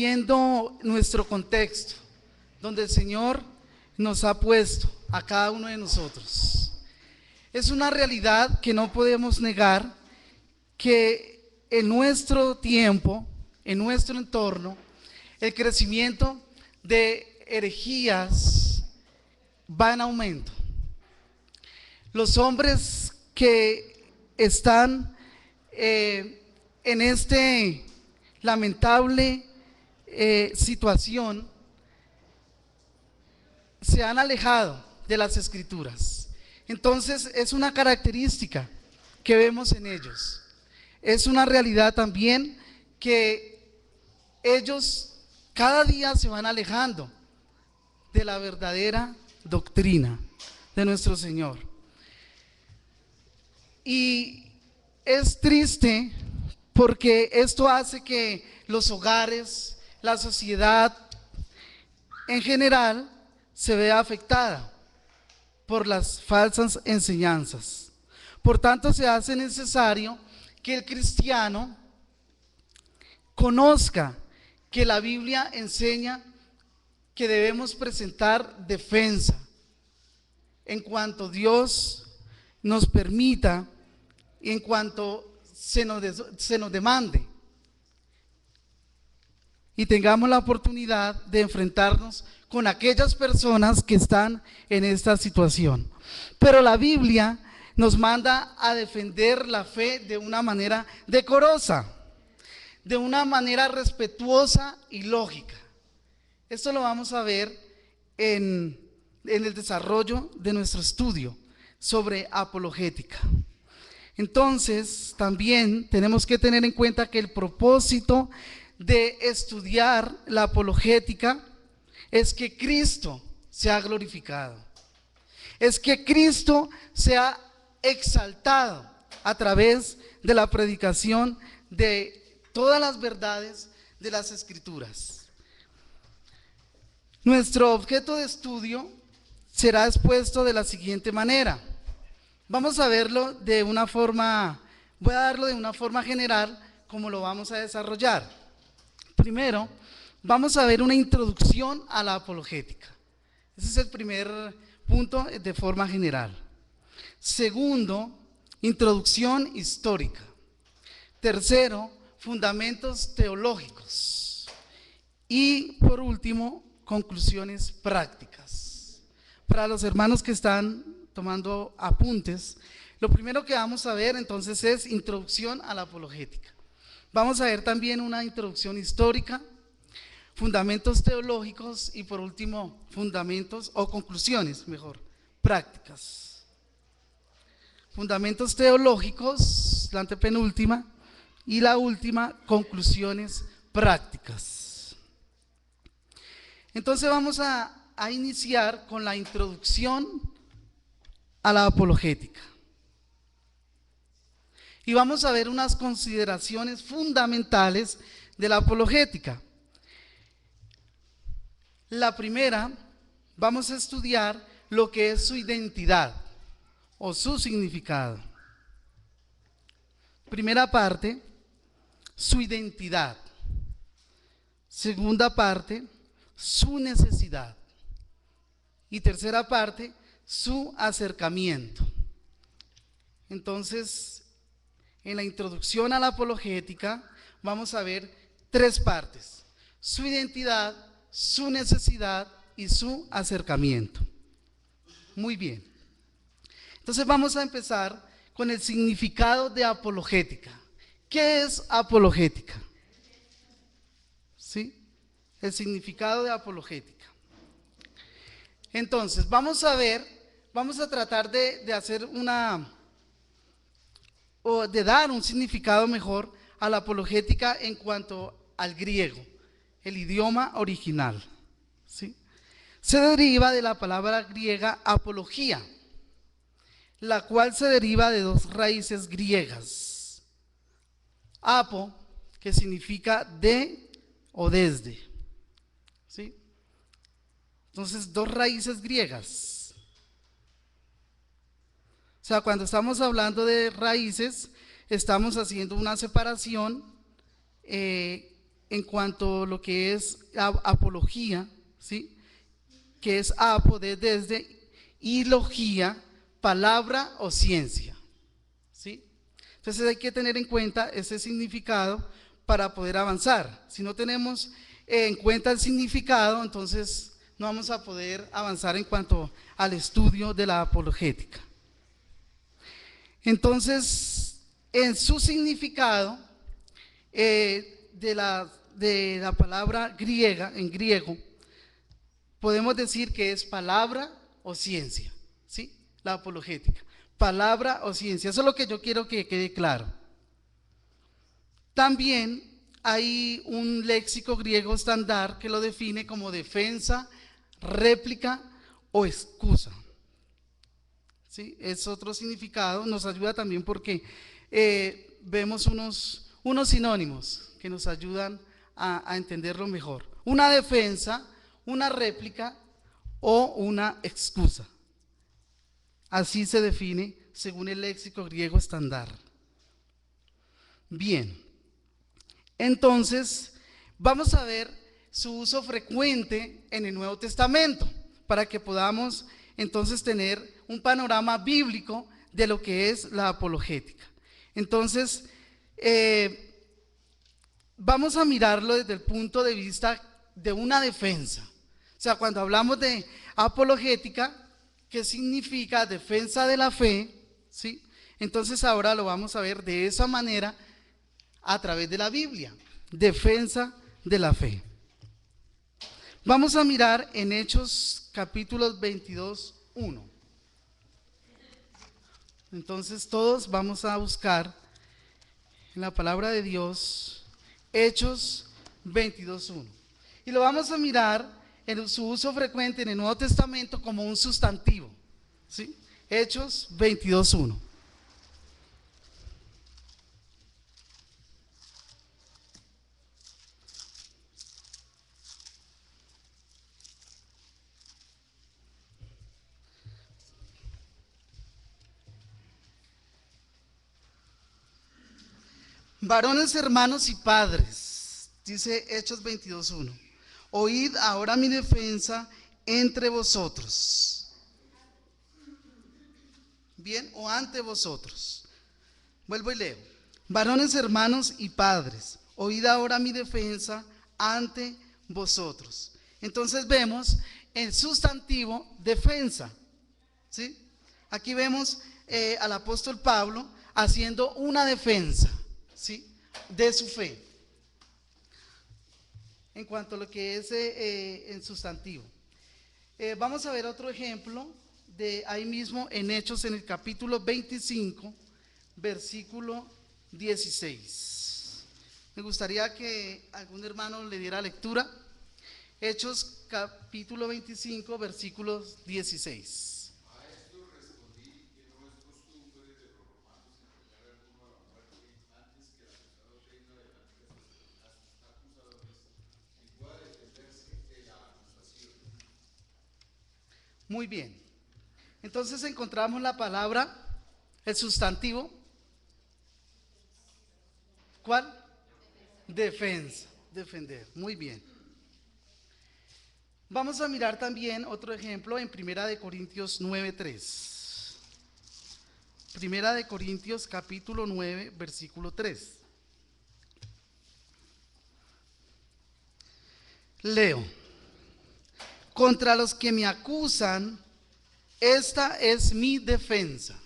viendo nuestro contexto, donde el Señor nos ha puesto a cada uno de nosotros. Es una realidad que no podemos negar, que en nuestro tiempo, en nuestro entorno, el crecimiento de herejías va en aumento. Los hombres que están en este lamentable situación se han alejado de las Escrituras. Entonces es una característica que vemos en ellos. Es una realidad también que ellos cada día se van alejando de la verdadera doctrina de nuestro Señor. Y es triste porque esto hace que los hogares, la sociedad en general se vea afectada por las falsas enseñanzas. Por tanto, se hace necesario que el cristiano conozca que la Biblia enseña que debemos presentar defensa en cuanto Dios nos permita y en cuanto se nos demande, y tengamos la oportunidad de enfrentarnos con aquellas personas que están en esta situación. Pero la Biblia nos manda a defender la fe de una manera decorosa, de una manera respetuosa y lógica. Esto lo vamos a ver en el desarrollo de nuestro estudio sobre apologética. Entonces, también tenemos que tener en cuenta que el propósito de estudiar la apologética es que Cristo sea glorificado, es que Cristo sea exaltado a través de la predicación de todas las verdades de las Escrituras. Nuestro objeto de estudio será expuesto de la siguiente manera. Vamos a verlo de una forma, voy a darlo de una forma general, como lo vamos a desarrollar. Primero, vamos a ver una introducción a la apologética. Ese es el primer punto de forma general. Segundo, introducción histórica. Tercero, fundamentos teológicos. Y por último, conclusiones prácticas. Para los hermanos que están tomando apuntes, lo primero que vamos a ver entonces es introducción a la apologética. Vamos a ver también una introducción histórica, fundamentos teológicos y por último fundamentos o conclusiones, mejor, prácticas. Fundamentos teológicos, la antepenúltima, y la última, conclusiones prácticas. Entonces vamos a iniciar con la introducción a la apologética. Y vamos a ver unas consideraciones fundamentales de la apologética. La primera, vamos a estudiar lo que es su identidad o su significado. Primera parte, su identidad. Segunda parte, su necesidad. Y tercera parte, su acercamiento. Entonces, en la introducción a la apologética vamos a ver tres partes: su identidad, su necesidad y su acercamiento. Muy bien. Entonces vamos a empezar con el significado de apologética. ¿Qué es apologética? ¿Sí? El significado de apologética. Entonces, vamos a tratar de hacer o de dar un significado mejor a la apologética en cuanto al griego, el idioma original. ¿Sí? Se deriva de la palabra griega apología, la cual se deriva de dos raíces griegas. Apo, que significa de o desde. ¿Sí? Entonces, dos raíces griegas. O sea, cuando estamos hablando de raíces, estamos haciendo una separación en cuanto a lo que es apología, ¿sí? Que es apo de desde, y logía, palabra o ciencia, ¿sí? Entonces hay que tener en cuenta ese significado para poder avanzar. Si no tenemos en cuenta el significado, entonces no vamos a poder avanzar en cuanto al estudio de la apologética. Entonces, en su significado, de la palabra griega, en griego, podemos decir que es palabra o ciencia, ¿sí? La apologética, palabra o ciencia, eso es lo que yo quiero que quede claro. También hay un léxico griego estándar que lo define como defensa, réplica o excusa, ¿sí? Es otro significado, nos ayuda también porque vemos unos sinónimos que nos ayudan a entenderlo mejor. Una defensa, una réplica o una excusa. Así se define según el léxico griego estándar. Bien, entonces vamos a ver su uso frecuente en el Nuevo Testamento para que podamos entonces tener un panorama bíblico de lo que es la apologética. Entonces, vamos a mirarlo desde el punto de vista de una defensa. O sea, cuando hablamos de apologética, ¿qué significa defensa de la fe? ¿Sí? Entonces ahora lo vamos a ver de esa manera a través de la Biblia, defensa de la fe. Vamos a mirar en Hechos capítulos 22, 1. Entonces todos vamos a buscar en la palabra de Dios Hechos 22, 1. Y lo vamos a mirar en su uso frecuente en el Nuevo Testamento como un sustantivo, ¿sí? Hechos 22, 1. Varones, hermanos y padres, dice Hechos 22, 1. Oíd ahora mi defensa entre vosotros. Bien, o ante vosotros. Vuelvo y leo. Varones, hermanos y padres, oíd ahora mi defensa ante vosotros. Entonces vemos el sustantivo defensa, ¿sí? Aquí vemos al apóstol Pablo haciendo una defensa, ¿sí? De su fe. En cuanto a lo que es en sustantivo. Vamos a ver otro ejemplo de ahí mismo en Hechos en el capítulo 25, versículo 16. Me gustaría que algún hermano le diera lectura. Hechos capítulo 25, versículos 16. Muy bien. Entonces encontramos la palabra, el sustantivo. ¿Cuál? Defensa, defender. Muy bien. Vamos a mirar también otro ejemplo en Primera de Corintios 9:3. Primera de Corintios capítulo 9, versículo 3. Leo. Contra los que me acusan, esta es mi defensa.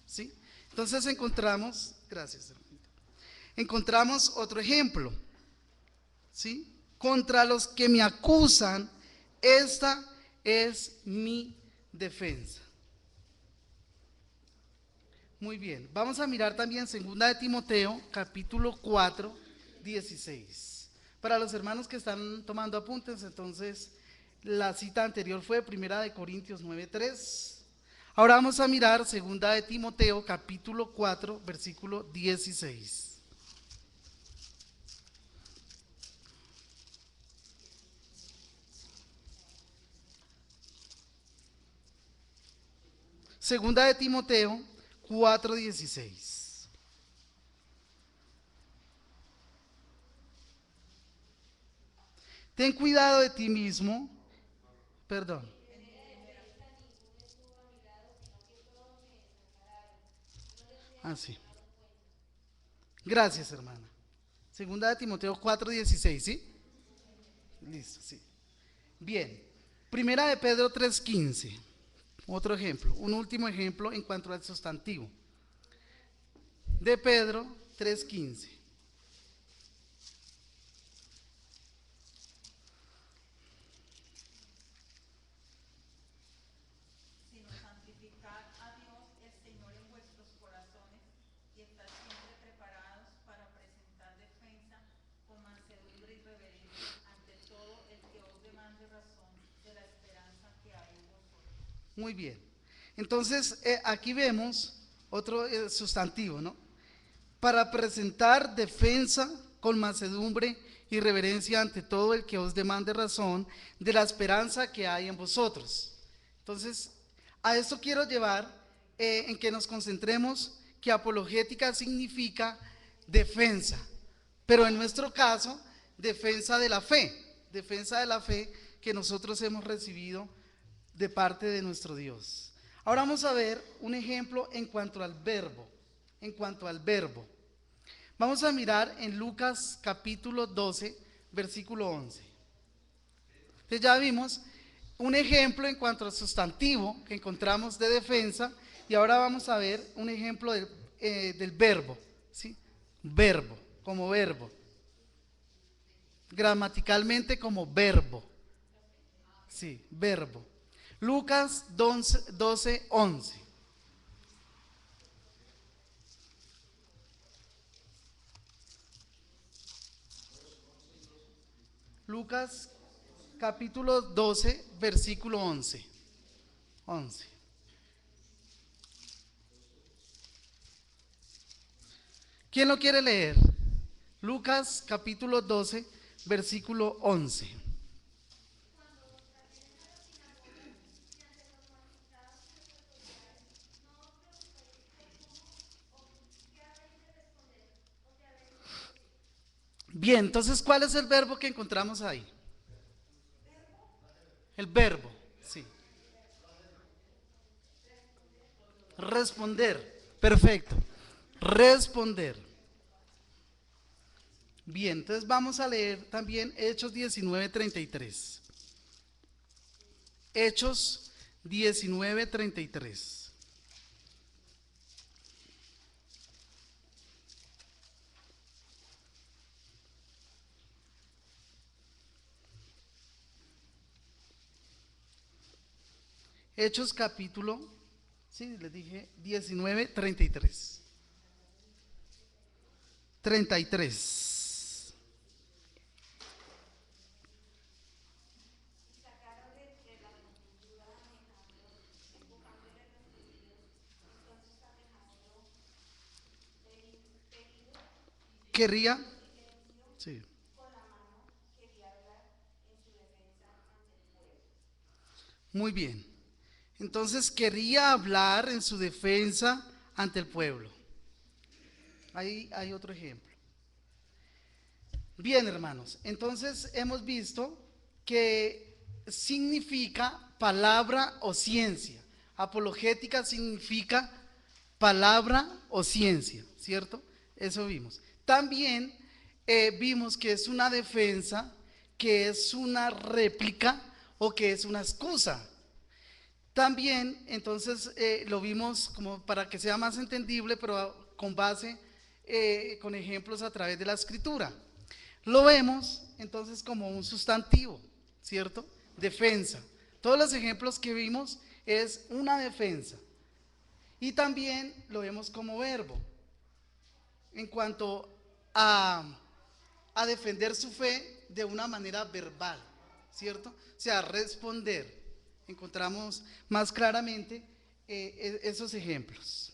¿Sí? Entonces encontramos, gracias hermano, encontramos otro ejemplo. ¿Sí? Contra los que me acusan, esta es mi defensa. Muy bien, vamos a mirar también 2 de Timoteo, capítulo 4, 16. Para los hermanos que están tomando apuntes, entonces la cita anterior fue 1 de Corintios 9:3. Ahora vamos a mirar 2 de Timoteo, capítulo 4, versículo 16. Segunda de Timoteo 4:16. Ten cuidado de ti mismo, perdón. Así. Gracias, hermana. Segunda de Timoteo 4:16, ¿sí? Listo, sí. Bien. Primera de Pedro 3:15. Otro ejemplo, un último ejemplo en cuanto al sustantivo. De Pedro 3:15. Sino santificad a Dios el Señor en vuestros corazones y estad siempre preparados para presentar defensa con mansedumbre y reverencia ante todo el que os demande razón de la esperanza que hay en vosotros. Muy bien. Entonces, aquí vemos otro sustantivo, ¿no? Para presentar defensa con mansedumbre y reverencia ante todo el que os demande razón de la esperanza que hay en vosotros. Entonces, a esto quiero llevar en que nos concentremos que apologética significa defensa, pero en nuestro caso, defensa de la fe que nosotros hemos recibido de parte de nuestro Dios. Ahora vamos a ver un ejemplo en cuanto al verbo. En cuanto al verbo. Vamos a mirar en Lucas capítulo 12, versículo 11. Entonces ya vimos un ejemplo en cuanto al sustantivo que encontramos de defensa y ahora vamos a ver un ejemplo del verbo, ¿sí? Verbo, como verbo. Gramaticalmente como verbo. Sí, verbo. Lucas 12, 11. Lucas capítulo 12, versículo 11. 11. ¿Quién lo quiere leer? Lucas capítulo 12, versículo 11. Bien, entonces, ¿cuál es el verbo que encontramos ahí? El verbo, sí. Responder, perfecto. Responder. Bien, entonces vamos a leer también Hechos 19:33. Hechos 19:33. Hechos capítulo, sí, les dije 19:33. 33. Querría, sí. Muy bien. Entonces quería hablar en su defensa ante el pueblo. Ahí hay otro ejemplo. Bien, hermanos, entonces hemos visto que significa palabra o ciencia. Apologética significa palabra o ciencia, ¿cierto? Eso vimos. También vimos que es una defensa, que es una réplica o que es una excusa. También, entonces, lo vimos como para que sea más entendible, pero con base, con ejemplos a través de la escritura. Lo vemos, entonces, como un sustantivo, ¿cierto? Defensa. Todos los ejemplos que vimos es una defensa. Y también lo vemos como verbo, en cuanto a defender su fe de una manera verbal, ¿cierto? O sea, responder. Encontramos más claramente esos ejemplos.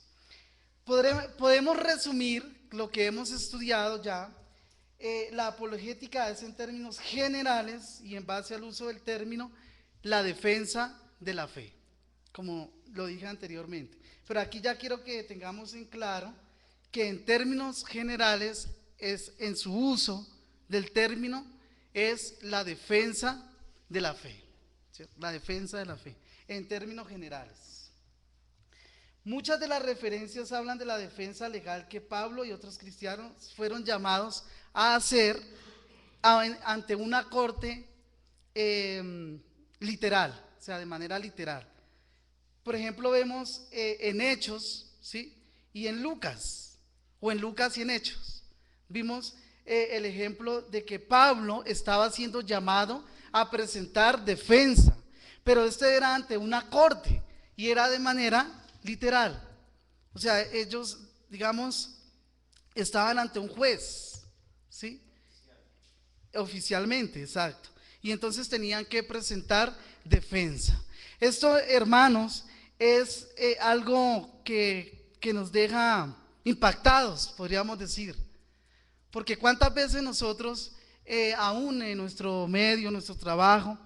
Podemos resumir lo que hemos estudiado ya. La apologética es en términos generales y en base al uso del término, la defensa de la fe, como lo dije anteriormente. Pero aquí ya quiero que tengamos en claro que en términos generales es en su uso del término es la defensa de la fe, ¿cierto? La defensa de la fe, en términos generales. Muchas de las referencias hablan de la defensa legal que Pablo y otros cristianos fueron llamados a hacer ante una corte literal, o sea, de manera literal. Por ejemplo, vemos en Hechos, ¿sí? Y en Lucas, o en Lucas y en Hechos, vimos el ejemplo de que Pablo estaba siendo llamado a presentar defensa, pero este era ante una corte y era de manera literal. O sea, ellos, digamos, estaban ante un juez, ¿sí? Oficialmente, exacto. Y entonces tenían que presentar defensa. Esto, hermanos, es algo que nos deja impactados, podríamos decir. Porque cuántas veces nosotros, aún en nuestro medio, nuestro trabajo,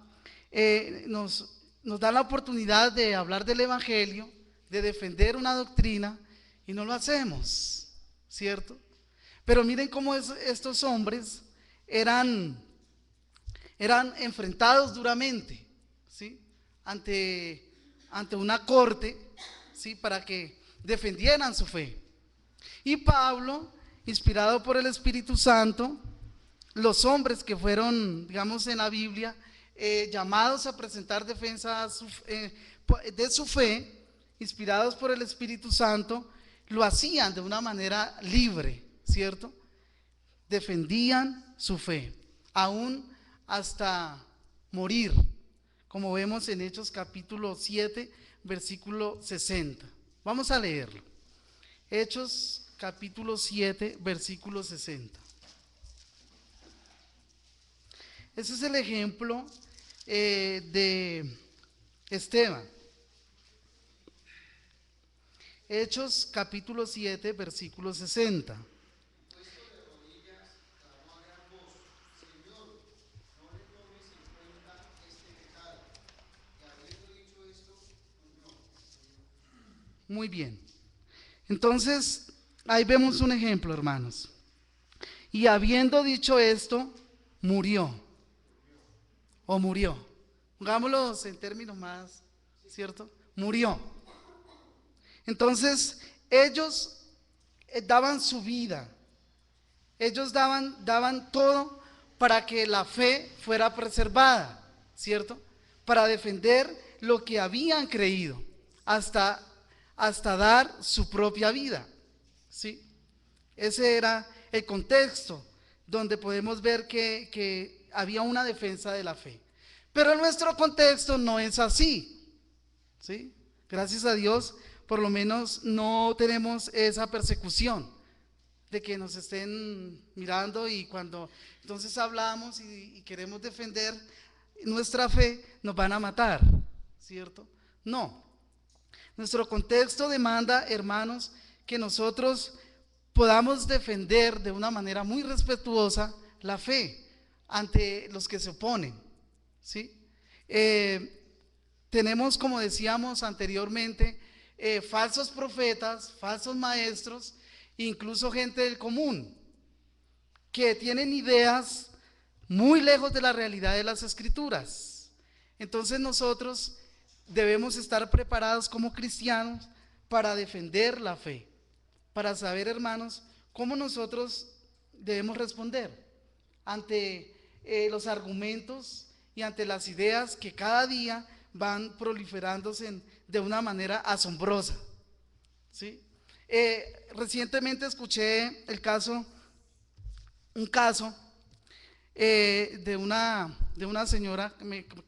nos dan la oportunidad de hablar del evangelio, de defender una doctrina, y no lo hacemos, ¿cierto? Pero miren cómo estos hombres eran enfrentados duramente, ¿sí? Ante una corte, ¿sí? Para que defendieran su fe. Y Pablo, inspirado por el Espíritu Santo, los hombres que fueron, digamos, en la Biblia, llamados a presentar defensa de su fe, inspirados por el Espíritu Santo, lo hacían de una manera libre, ¿cierto? Defendían su fe, aún hasta morir, como vemos en Hechos capítulo 7, versículo 60. Vamos a leerlo. Hechos capítulo 7, versículo 60. Ese es el ejemplo de Esteban. Hechos capítulo 7, versículo 60. Muy bien. Entonces, ahí vemos un ejemplo, hermanos. Y habiendo dicho esto, murió. O murió. Pongámoslo en términos más, ¿cierto? Murió. Entonces, ellos daban su vida. Ellos daban todo para que la fe fuera preservada, ¿cierto? Para defender lo que habían creído, hasta dar su propia vida, ¿sí? Ese era el contexto donde podemos ver que había una defensa de la fe. Pero en nuestro contexto no es así, ¿sí? Gracias a Dios, por lo menos no tenemos esa persecución de que nos estén mirando y cuando entonces hablamos y queremos defender nuestra fe, nos van a matar, ¿cierto? No. Nuestro contexto demanda, hermanos, que nosotros podamos defender de una manera muy respetuosa la fe ante los que se oponen, ¿sí? Tenemos, como decíamos anteriormente, falsos profetas, falsos maestros, incluso gente del común, que tienen ideas muy lejos de la realidad de las Escrituras. Entonces nosotros debemos estar preparados como cristianos para defender la fe, para saber, hermanos, cómo nosotros debemos responder ante los argumentos y ante las ideas que cada día van proliferándose de una manera asombrosa, ¿sí? Recientemente escuché un caso de una señora que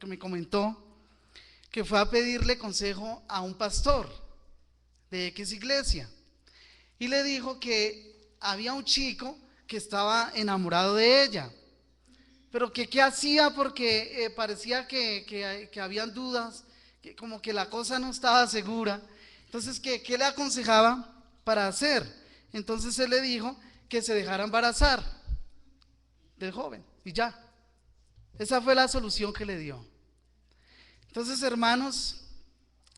me comentó que fue a pedirle consejo a un pastor de X iglesia y le dijo que había un chico que estaba enamorado de ella, pero que qué hacía porque parecía que habían dudas, que como que la cosa no estaba segura. Entonces, ¿qué le aconsejaba para hacer? Entonces él le dijo que se dejara embarazar del joven y ya. Esa fue la solución que le dio. Entonces, hermanos,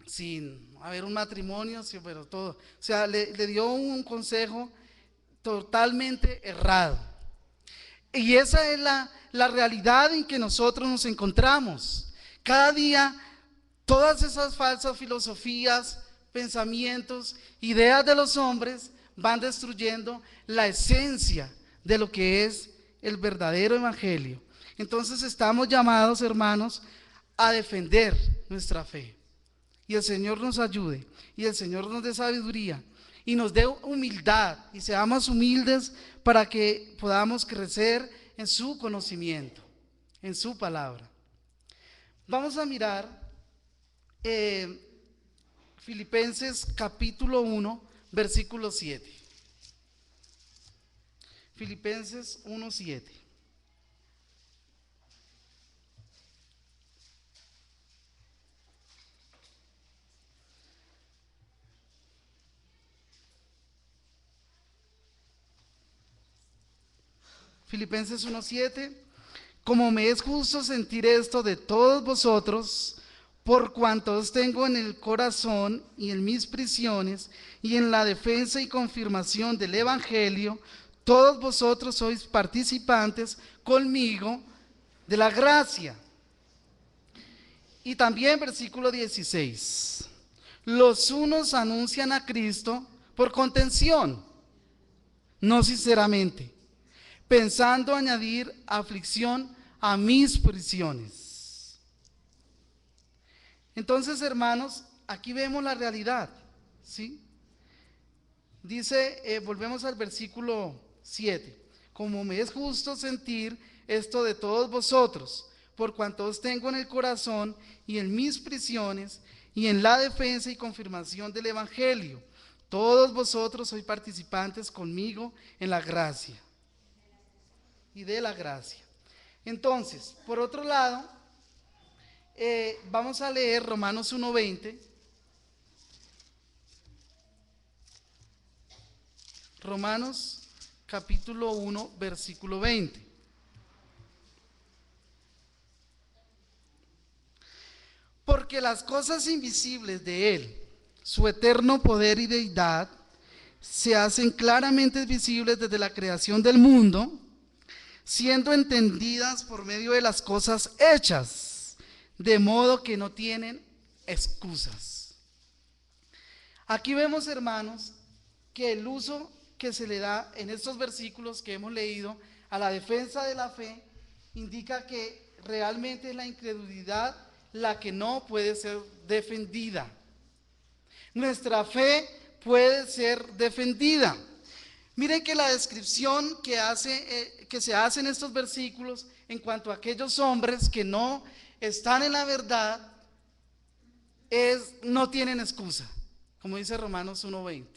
sin haber un matrimonio, sí, pero todo, o sea, le dio un consejo totalmente errado. Y esa es la realidad en que nosotros nos encontramos. Cada día, todas esas falsas filosofías, pensamientos, ideas de los hombres van destruyendo la esencia de lo que es el verdadero evangelio. Entonces estamos llamados, hermanos, a defender nuestra fe. Y el Señor nos ayude, y el Señor nos dé sabiduría, y nos dé humildad, y seamos humildes para que podamos crecer en su conocimiento, en su palabra. Vamos a mirar Filipenses capítulo 1, versículo 7. Filipenses 1, 7. Filipenses 1:7, como me es justo sentir esto de todos vosotros, por cuanto os tengo en el corazón y en mis prisiones y en la defensa y confirmación del evangelio, todos vosotros sois participantes conmigo de la gracia. Y también versículo 16, los unos anuncian a Cristo por contención, no sinceramente, pensando añadir aflicción a mis prisiones. Entonces, hermanos, aquí vemos la realidad, ¿sí? Dice, volvemos al versículo 7, como me es justo sentir esto de todos vosotros, por cuanto os tengo en el corazón y en mis prisiones y en la defensa y confirmación del evangelio, todos vosotros sois participantes conmigo en la gracia y de la gracia. Entonces, por otro lado, vamos a leer Romanos 1:20. Romanos capítulo 1, versículo 20. Porque las cosas invisibles de Él, su eterno poder y deidad, se hacen claramente visibles desde la creación del mundo, siendo entendidas por medio de las cosas hechas, de modo que no tienen excusas. Aquí vemos, hermanos, que el uso que se le da en estos versículos que hemos leído a la defensa de la fe indica que realmente es la incredulidad la que no puede ser defendida. Nuestra fe puede ser defendida. Miren que la descripción que se hace en estos versículos en cuanto a aquellos hombres que no están en la verdad no tienen excusa, como dice Romanos 1:20,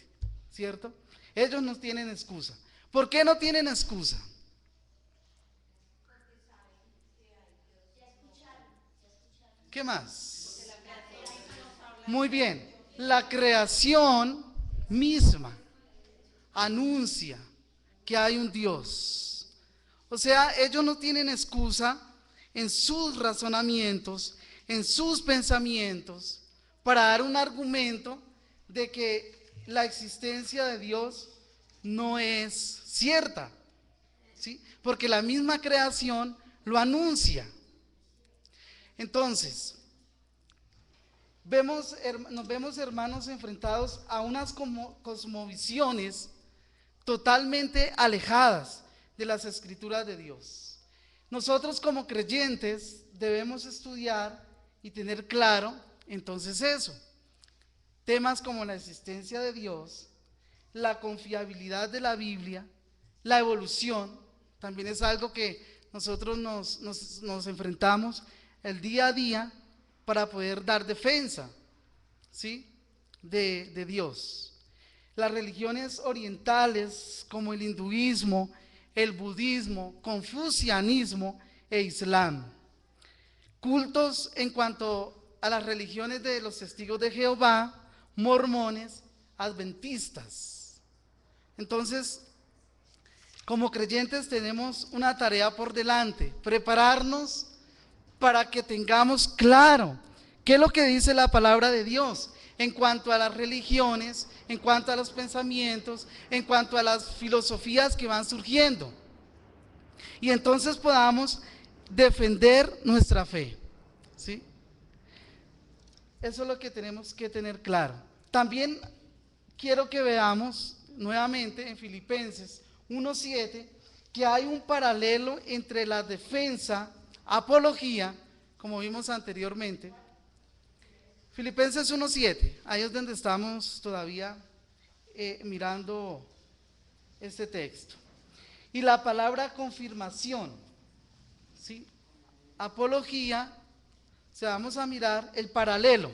¿cierto? Ellos no tienen excusa. ¿Por qué no tienen excusa? ¿Qué más? Muy bien, la creación misma anuncia que hay un Dios. O sea, ellos no tienen excusa en sus razonamientos, en sus pensamientos, para dar un argumento de que la existencia de Dios no es cierta, ¿sí? Porque la misma creación lo anuncia. Entonces, nos vemos, hermanos, enfrentados a unas cosmovisiones totalmente alejadas de las escrituras de Dios. Nosotros como creyentes debemos estudiar y tener claro entonces eso. Temas como la existencia de Dios, la confiabilidad de la Biblia, la evolución, también es algo que nosotros nos enfrentamos el día a día para poder dar defensa, ¿sí?, de Dios. Las religiones orientales como el hinduismo, el budismo, confucianismo e islam. Cultos en cuanto a las religiones de los testigos de Jehová, mormones, adventistas. Entonces, como creyentes tenemos una tarea por delante, prepararnos para que tengamos claro qué es lo que dice la palabra de Dios en cuanto a las religiones, en cuanto a los pensamientos, en cuanto a las filosofías que van surgiendo. y entonces podamos defender nuestra fe, ¿sí? Eso es lo que tenemos que tener claro. También quiero que veamos nuevamente en Filipenses 1:7 que hay un paralelo entre la defensa, apología, como vimos anteriormente. Filipenses 1:7, ahí es donde estamos todavía mirando este texto. Y la palabra confirmación, ¿sí? Apología, o sea, vamos a mirar el paralelo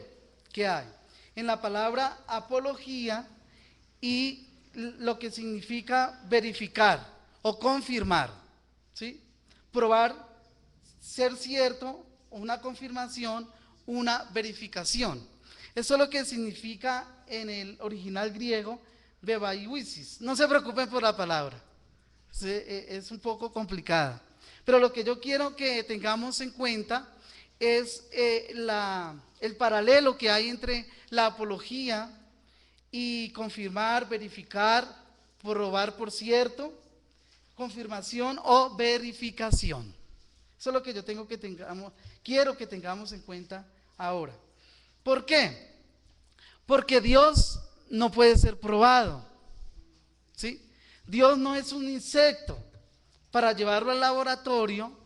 que hay en la palabra apología y lo que significa verificar o confirmar, ¿sí? Probar, ser cierto, una confirmación, una verificación. Eso es lo que significa en el original griego bebaiusis. No se preocupen por la palabra, es un poco complicada, pero lo que yo quiero que tengamos en cuenta es el paralelo que hay entre la apología y confirmar, verificar, probar por cierto, confirmación o verificación. Eso es lo que yo quiero que tengamos en cuenta ahora. ¿Por qué? Porque Dios no puede ser probado, ¿sí? Dios no es un insecto para llevarlo al laboratorio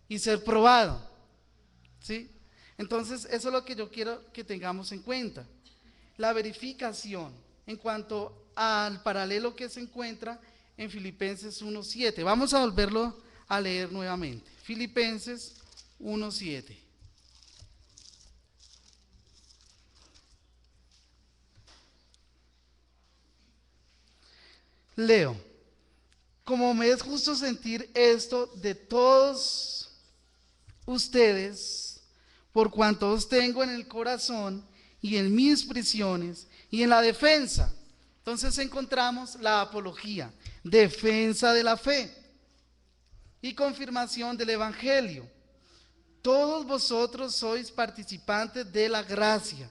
y ser probado, ¿sí? Entonces, eso es lo que yo quiero que tengamos en cuenta. La verificación en cuanto al paralelo que se encuentra en Filipenses 1:7. Vamos a volverlo a leer nuevamente. Filipenses 1:7. Leo: como me es justo sentir esto de todos ustedes, por cuanto os tengo en el corazón y en mis prisiones y en la defensa. Entonces encontramos la apología, defensa de la fe y confirmación del evangelio. Todos vosotros sois participantes de la gracia.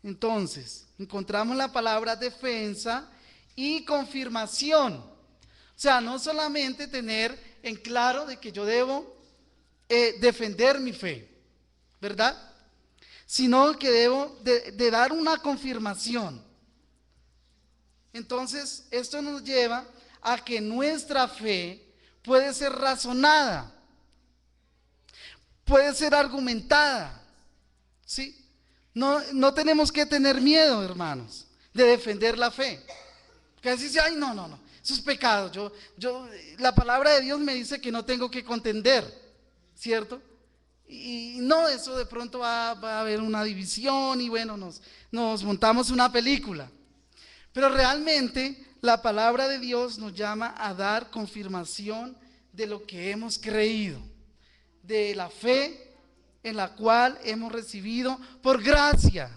Entonces encontramos la palabra defensa y confirmación. O sea, no solamente tener en claro de que yo debo defender mi fe, ¿verdad? Sino que debo de dar una confirmación. Entonces, esto nos lleva a que nuestra fe puede ser razonada, puede ser argumentada, ¿sí? No tenemos que tener miedo, hermanos, de defender la fe. Que así dice, ay, no, eso es pecado. La palabra de Dios me dice que no tengo que contender, ¿cierto? Y no, eso de pronto va a haber una división y bueno, nos montamos una película. Pero realmente la palabra de Dios nos llama a dar confirmación de lo que hemos creído, de la fe en la cual hemos recibido por gracia,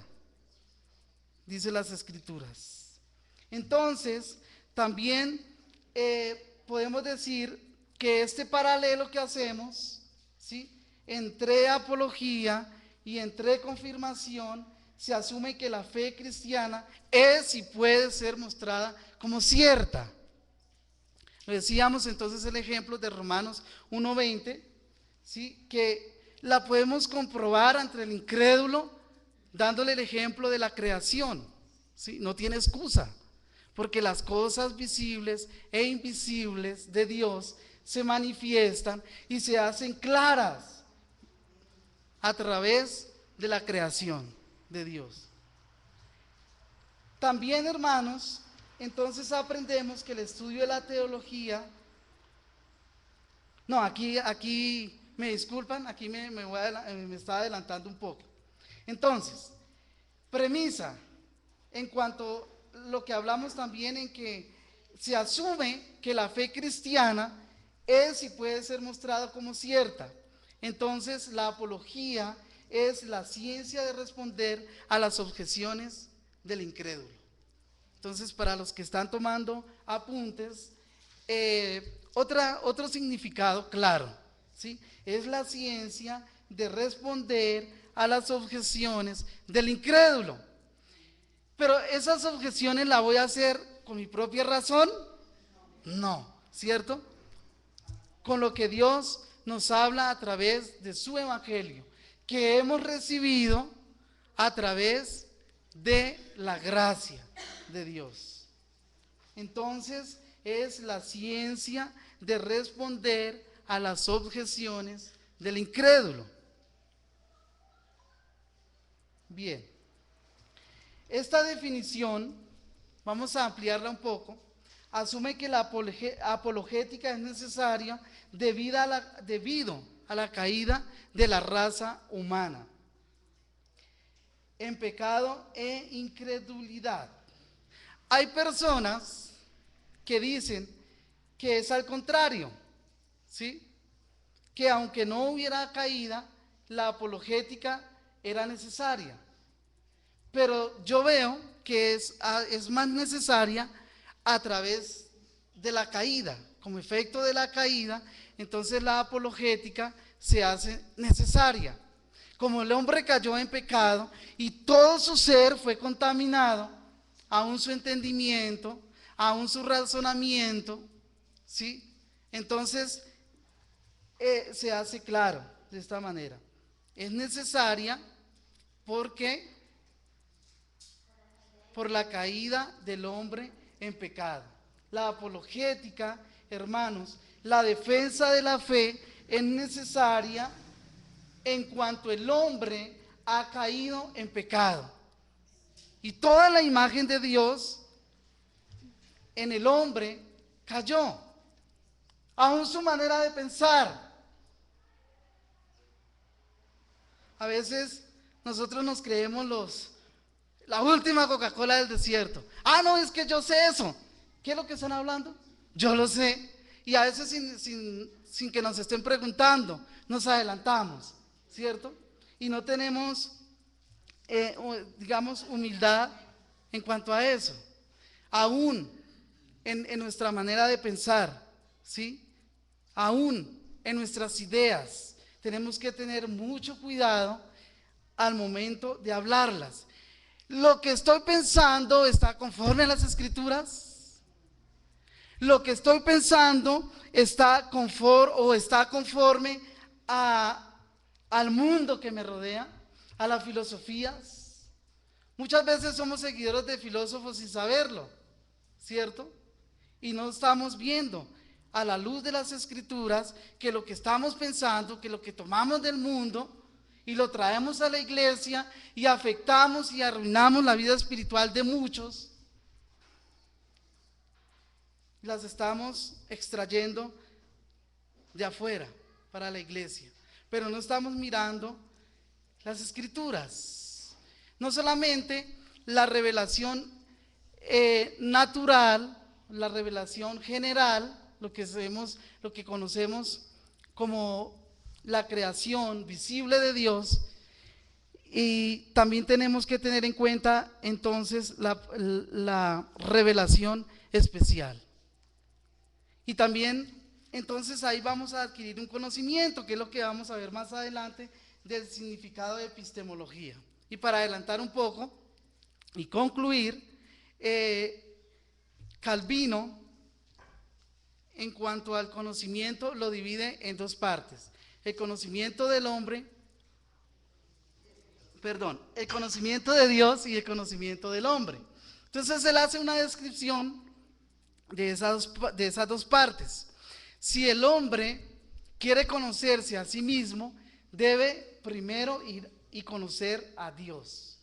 dice las Escrituras. Entonces, también podemos decir que este paralelo que hacemos, ¿sí?, entre apología y entre confirmación, se asume que la fe cristiana es y puede ser mostrada como cierta. Lo decíamos entonces el ejemplo de Romanos 1:20, ¿sí?, que la podemos comprobar ante el incrédulo dándole el ejemplo de la creación, ¿sí? No tiene excusa, porque las cosas visibles e invisibles de Dios se manifiestan y se hacen claras a través de la creación de Dios. También, hermanos, entonces aprendemos que el estudio de la teología, aquí me disculpan, aquí me está adelantando un poco. Entonces, premisa, en cuanto a lo que hablamos también en que se asume que la fe cristiana es y puede ser mostrada como cierta. Entonces, la apología es la ciencia de responder a las objeciones del incrédulo. Entonces, para los que están tomando apuntes, otro significado claro, ¿sí?, es la ciencia de responder a las objeciones del incrédulo. Pero esas objeciones las voy a hacer con mi propia razón, no, ¿cierto? con lo que Dios nos habla a través de su evangelio, que hemos recibido a través de la gracia de Dios. Entonces, es la ciencia de responder a las objeciones del incrédulo. Bien, esta definición, vamos a ampliarla un poco, asume que la apologética es necesaria debido a la caída de la raza humana en pecado e incredulidad. Hay personas que dicen que es al contrario, ¿sí? Que aunque no hubiera caída, la apologética era necesaria. Pero yo veo que es más necesaria a través de la caída. Como efecto de la caída, entonces la apologética se hace necesaria. Como el hombre cayó en pecado y todo su ser fue contaminado, aún su entendimiento, aún su razonamiento, ¿sí? Entonces se hace claro de esta manera. Es necesaria porque por la caída del hombre en pecado. La apologética, hermanos, la defensa de la fe es necesaria en cuanto el hombre ha caído en pecado. Y toda la imagen de Dios en el hombre cayó. Aún su manera de pensar. A veces nosotros nos creemos la última Coca-Cola del desierto. Ah, no, es que yo sé eso. ¿Qué es lo que están hablando? Yo lo sé. Y a veces sin que nos estén preguntando, nos adelantamos, ¿cierto? Y no tenemos, digamos, humildad en cuanto a eso. Aún en nuestra manera de pensar, ¿sí? Aún en nuestras ideas, tenemos que tener mucho cuidado al momento de hablarlas. ¿Lo que estoy pensando está conforme a las Escrituras? ¿Lo que estoy pensando está conforme al mundo que me rodea, a las filosofías? Muchas veces somos seguidores de filósofos sin saberlo, ¿cierto? Y no estamos viendo a la luz de las Escrituras que lo que estamos pensando, que lo que tomamos del mundo y lo traemos a la iglesia y afectamos y arruinamos la vida espiritual de muchos, las estamos extrayendo de afuera para la iglesia, pero no estamos mirando las Escrituras. No solamente la revelación natural, la revelación general, lo que conocemos como la creación visible de Dios, y también tenemos que tener en cuenta entonces la revelación especial. Y también entonces ahí vamos a adquirir un conocimiento, que es lo que vamos a ver más adelante, del significado de epistemología. Y para adelantar un poco y concluir, Calvino, en cuanto al conocimiento, lo divide en dos partes: el conocimiento del hombre, el conocimiento de Dios y el conocimiento del hombre. Entonces él hace una descripción de esas dos partes. Si el hombre quiere conocerse a sí mismo, debe primero ir y conocer a Dios.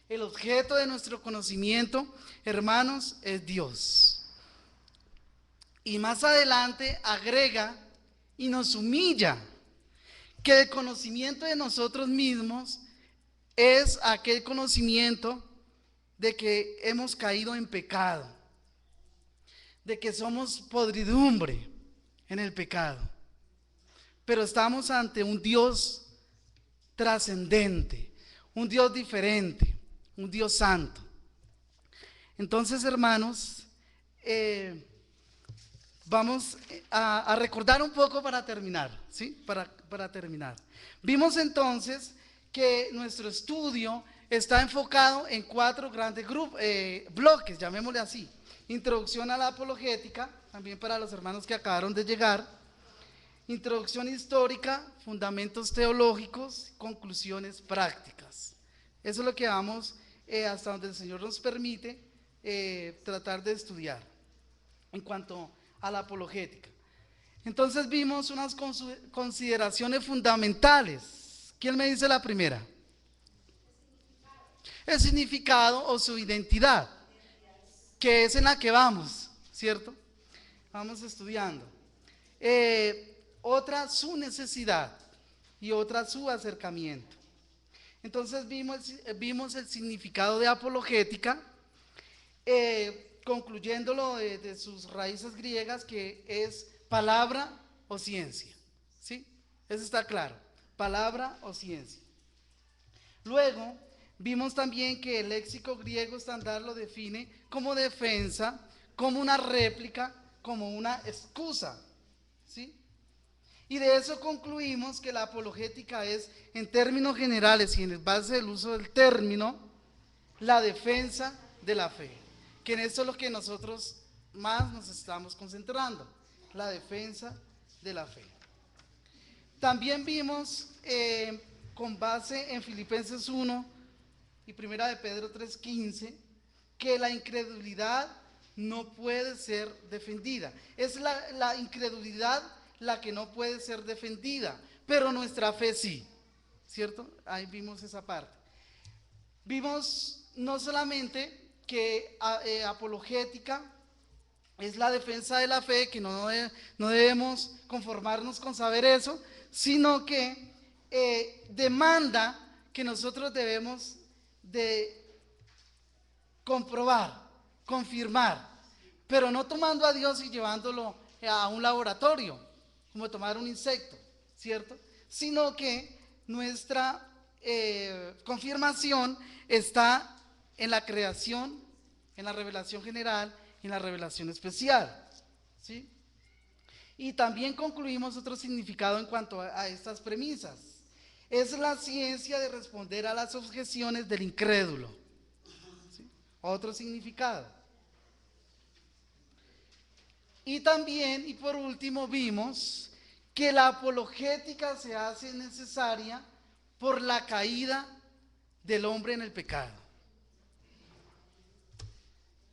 El objeto de nuestro conocimiento, hermanos, es Dios. Y más adelante agrega y nos humilla que el conocimiento de nosotros mismos es aquel conocimiento de que hemos caído en pecado, de que somos podridumbre en el pecado, pero estamos ante un Dios trascendente, un Dios diferente, un Dios santo. Entonces, hermanos, vamos a recordar un poco para terminar, ¿sí? Para terminar. Vimos entonces que nuestro estudio está enfocado en 4 grandes bloques, llamémosle así. Introducción a la apologética, también para los hermanos que acabaron de llegar. introducción histórica, fundamentos teológicos, conclusiones prácticas. Eso es lo que vamos, hasta donde el Señor nos permite, tratar de estudiar en cuanto a la apologética. Entonces vimos unas consideraciones fundamentales. ¿Quién me dice la primera? El significado o su identidad, que es en la que vamos, ¿cierto? Vamos estudiando. Otra, su necesidad, y otra, su acercamiento. Entonces vimos el significado de apologética, concluyéndolo de sus raíces griegas, que es palabra o ciencia, ¿sí? Eso está claro, palabra o ciencia. Luego, vimos también que el léxico griego estándar lo define como defensa, como una réplica, como una excusa, ¿sí? Y de eso concluimos que la apologética es, en términos generales y en base del uso del término, la defensa de la fe, que en esto es lo que nosotros más nos estamos concentrando, la defensa de la fe. También vimos, con base en Filipenses 1 y Primera de Pedro 3:15, que la incredulidad no puede ser defendida. Es la incredulidad la que no puede ser defendida, pero nuestra fe sí, ¿cierto? Ahí vimos esa parte. Vimos no solamente que apologética es la defensa de la fe, que no debemos conformarnos con saber eso, sino que demanda que nosotros debemos de comprobar, confirmar, pero no tomando a Dios y llevándolo a un laboratorio, como tomar un insecto, ¿cierto? Sino que nuestra confirmación está en la creación, en la revelación general, en la revelación especial, ¿sí? Y también concluimos otro significado en cuanto a estas premisas. Es la ciencia de responder a las objeciones del incrédulo, ¿sí? Otro significado. Y también, y por último, vimos que la apologética se hace necesaria por la caída del hombre en el pecado.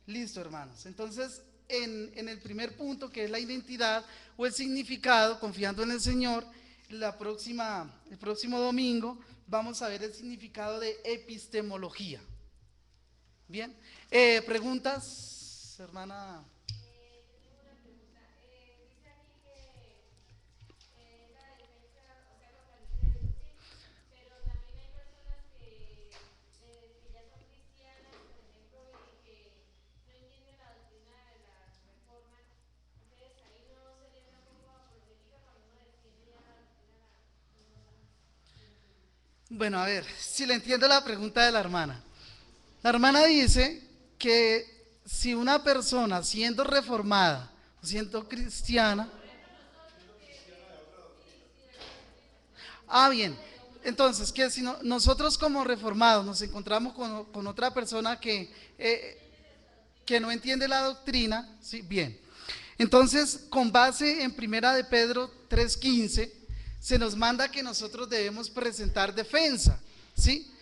Listo, hermanos. Entonces, en el primer punto, que es la identidad o el significado, confiando en el Señor, el próximo domingo vamos a ver el significado de epistemología. Bien, preguntas, hermana. Bueno, a ver, si le entiendo la pregunta de la hermana. La hermana dice que si una persona siendo reformada o siendo cristiana. Bien, entonces que si nosotros como reformados nos encontramos con otra persona que no entiende la doctrina, ¿sí? Bien, entonces con base en Primera de Pedro 3:15 se nos manda que nosotros debemos presentar defensa, ¿sí?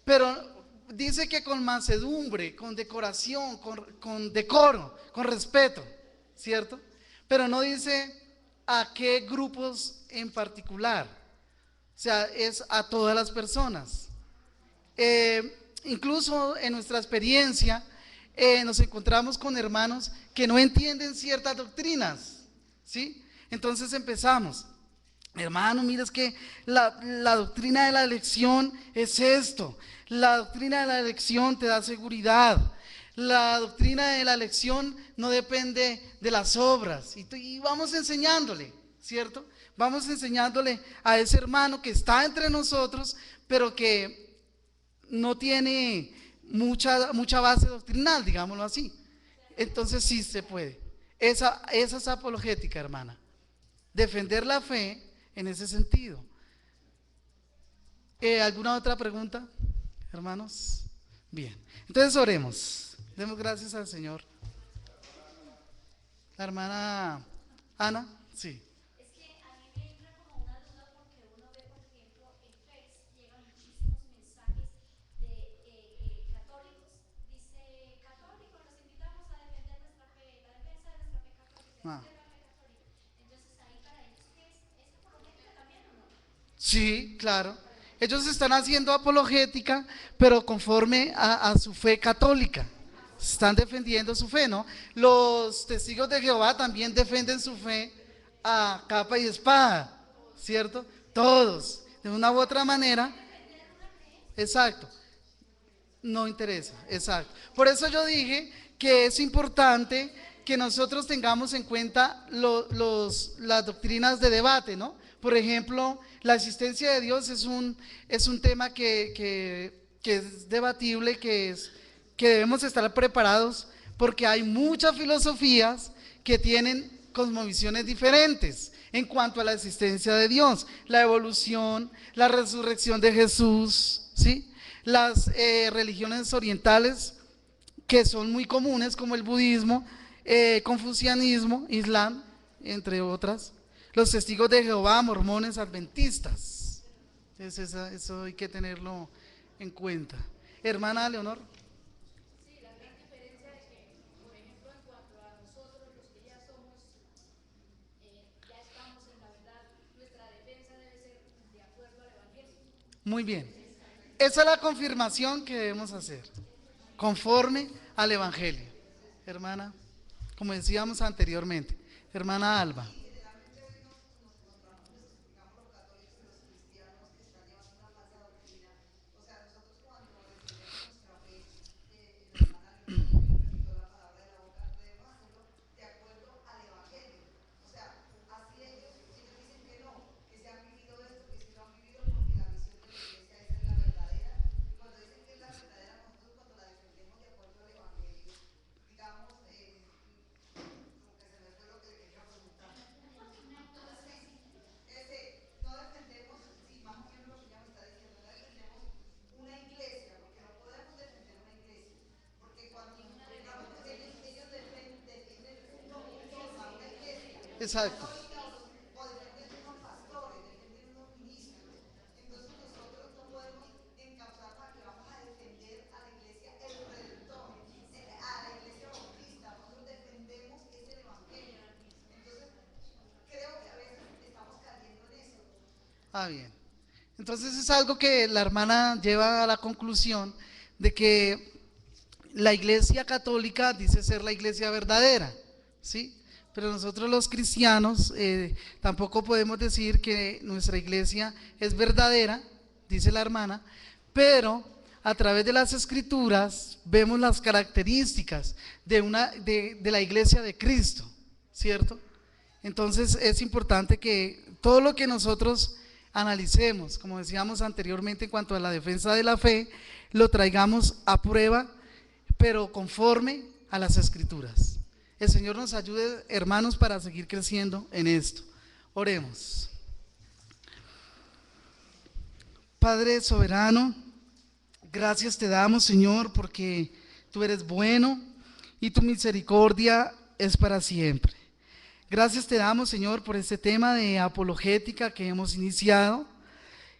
Pero dice que con mansedumbre, con decoración, con decoro, con respeto, ¿cierto? Pero no dice a qué grupos en particular, o sea, es a todas las personas. Incluso en nuestra experiencia nos encontramos con hermanos que no entienden ciertas doctrinas, ¿sí? Entonces empezamos, hermano, mira, es que la doctrina de la elección es esto, la doctrina de la elección te da seguridad, la doctrina de la elección no depende de las obras, y vamos enseñándole, ¿cierto? Vamos enseñándole a ese hermano que está entre nosotros, pero que no tiene mucha base doctrinal, digámoslo así. Entonces sí se puede. Esa es apologética, hermana. Defender la fe en ese sentido. ¿Alguna otra pregunta, hermanos? Bien, entonces oremos. Demos gracias al Señor. La hermana Ana, sí. Es que a mí me Sí, claro. Ellos están haciendo apologética, pero conforme a su fe católica. Están defendiendo su fe, ¿no? Los testigos de Jehová también defienden su fe a capa y espada, ¿cierto? Todos, de una u otra manera. Exacto. No interesa, exacto. Por eso yo dije que es importante que nosotros tengamos en cuenta las doctrinas de debate, ¿no? Por ejemplo, la existencia de Dios es un tema que es debatible, que debemos estar preparados porque hay muchas filosofías que tienen cosmovisiones diferentes en cuanto a la existencia de Dios, la evolución, la resurrección de Jesús, ¿sí? Las religiones orientales que son muy comunes como el budismo, confucianismo, islam, entre otras, los testigos de Jehová, mormones, adventistas. Entonces eso hay que tenerlo en cuenta. Hermana Leonor. Muy bien. Esa es la confirmación que debemos hacer, conforme al Evangelio. Hermana, como decíamos anteriormente, hermana Alba. Exacto. Ah, bien. Entonces es algo que la hermana lleva a la conclusión de que la iglesia católica dice ser la iglesia verdadera, ¿sí? Pero nosotros los cristianos tampoco podemos decir que nuestra iglesia es verdadera, dice la hermana, pero a través de las escrituras vemos las características de la iglesia de Cristo, ¿cierto? Entonces es importante que todo lo que nosotros analicemos, como decíamos anteriormente en cuanto a la defensa de la fe, lo traigamos a prueba, pero conforme a las escrituras. El Señor nos ayude, hermanos, para seguir creciendo en esto. Oremos. Padre soberano, gracias te damos, Señor, porque tú eres bueno y tu misericordia es para siempre. Gracias te damos, Señor, por este tema de apologética que hemos iniciado.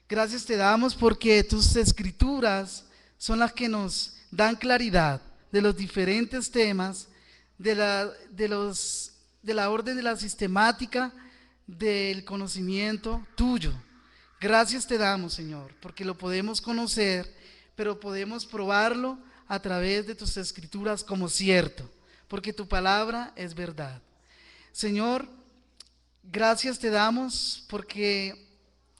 Gracias te damos porque tus escrituras son las que nos dan claridad de los diferentes temas, de la orden de la sistemática del conocimiento tuyo. Gracias te damos, Señor, porque lo podemos conocer, pero podemos probarlo a través de tus escrituras como cierto, porque tu palabra es verdad. Señor, gracias te damos porque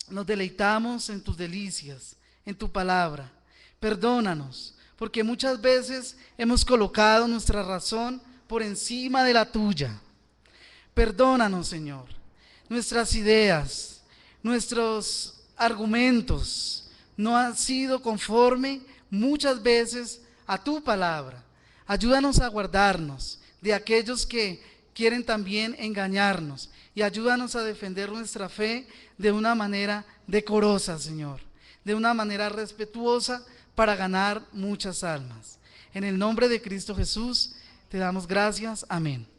nos deleitamos en tus delicias, en tu palabra. Perdónanos, porque muchas veces hemos colocado nuestra razón por encima de la tuya. Perdónanos, Señor, nuestras ideas, nuestros argumentos no han sido conforme muchas veces a tu palabra. Ayúdanos a guardarnos de aquellos que quieren también engañarnos y ayúdanos a defender nuestra fe de una manera decorosa, Señor, de una manera respetuosa para ganar muchas almas. En el nombre de Cristo Jesús te damos gracias. Amén.